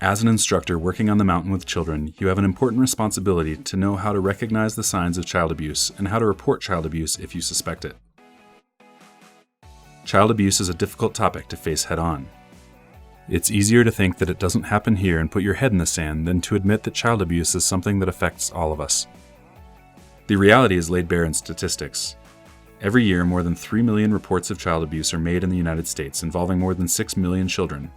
As an instructor working on the mountain with children, you have an important responsibility to know how to recognize the signs of child abuse and how to report child abuse if you suspect it. Child abuse is a difficult topic to face head-on. It's easier to think that it doesn't happen here and put your head in the sand than to admit that child abuse is something that affects all of us. The reality is laid bare in statistics. Every year, more than 3 million reports of child abuse are made in the United States, involving more than 6 million children.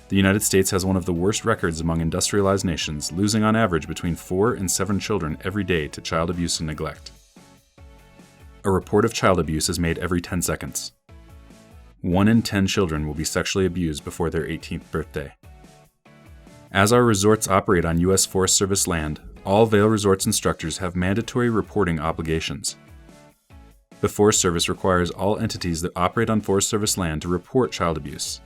The United States has one of the worst records among industrialized nations, losing on average between 4 and 7 children every day to child abuse and neglect. A report of child abuse is made every 10 seconds. 1 in 10 children will be sexually abused before their 18th birthday. As our resorts operate on U.S. Forest Service land, all Vail Resorts instructors have mandatory reporting obligations. The Forest Service requires all entities that operate on Forest Service land to report child abuse.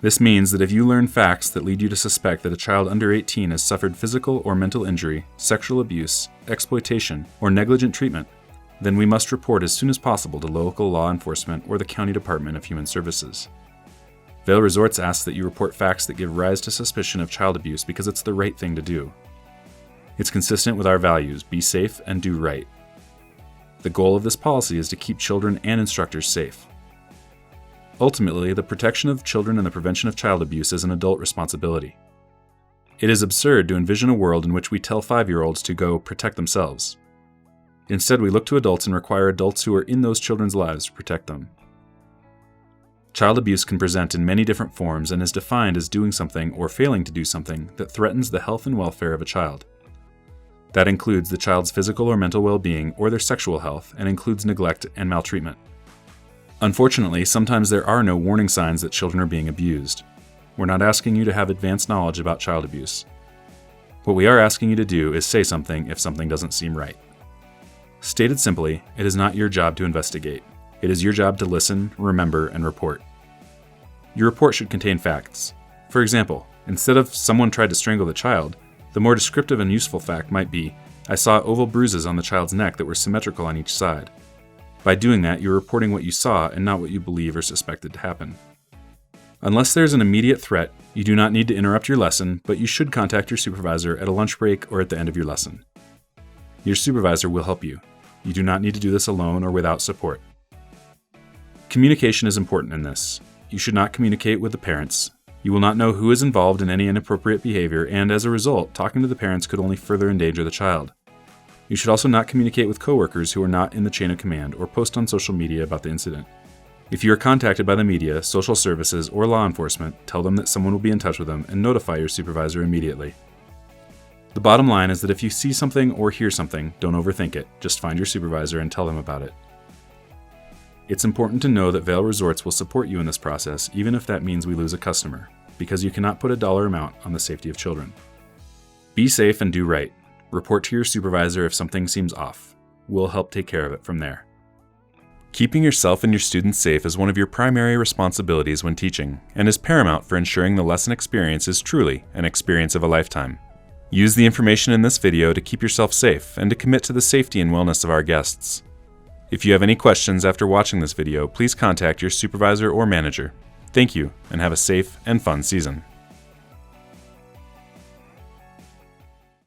This means that if you learn facts that lead you to suspect that a child under 18 has suffered physical or mental injury, sexual abuse, exploitation, or negligent treatment, then we must report as soon as possible to local law enforcement or the County Department of Human Services. Vail Resorts asks that you report facts that give rise to suspicion of child abuse because it's the right thing to do. It's consistent with our values, be safe and do right. The goal of this policy is to keep children and instructors safe. Ultimately, the protection of children and the prevention of child abuse is an adult responsibility. It is absurd to envision a world in which we tell 5-year-olds to go protect themselves. Instead, we look to adults and require adults who are in those children's lives to protect them. Child abuse can present in many different forms and is defined as doing something or failing to do something that threatens the health and welfare of a child. That includes the child's physical or mental well-being or their sexual health, and includes neglect and maltreatment. Unfortunately, sometimes there are no warning signs that children are being abused. We're not asking you to have advanced knowledge about child abuse. What we are asking you to do is say something if something doesn't seem right. Stated simply, it is not your job to investigate. It is your job to listen, remember, and report. Your report should contain facts. For example, instead of "someone tried to strangle the child," the more descriptive and useful fact might be, "I saw oval bruises on the child's neck that were symmetrical on each side." By doing that, you're reporting what you saw and not what you believe or suspected to happen. Unless there's an immediate threat, you do not need to interrupt your lesson, but you should contact your supervisor at a lunch break or at the end of your lesson. Your supervisor will help you. You do not need to do this alone or without support. Communication is important in this. You should not communicate with the parents. You will not know who is involved in any inappropriate behavior, and as a result, talking to the parents could only further endanger the child. You should also not communicate with coworkers who are not in the chain of command or post on social media about the incident. If you are contacted by the media, social services, or law enforcement, tell them that someone will be in touch with them and notify your supervisor immediately. The bottom line is that if you see something or hear something, don't overthink it. Just find your supervisor and tell them about it. It's important to know that Vail Resorts will support you in this process, even if that means we lose a customer, because you cannot put a dollar amount on the safety of children. Be safe and do right. Report to your supervisor if something seems off. We'll help take care of it from there. Keeping yourself and your students safe is one of your primary responsibilities when teaching, and is paramount for ensuring the lesson experience is truly an experience of a lifetime. Use the information in this video to keep yourself safe and to commit to the safety and wellness of our guests. If you have any questions after watching this video, please contact your supervisor or manager. Thank you, and have a safe and fun season.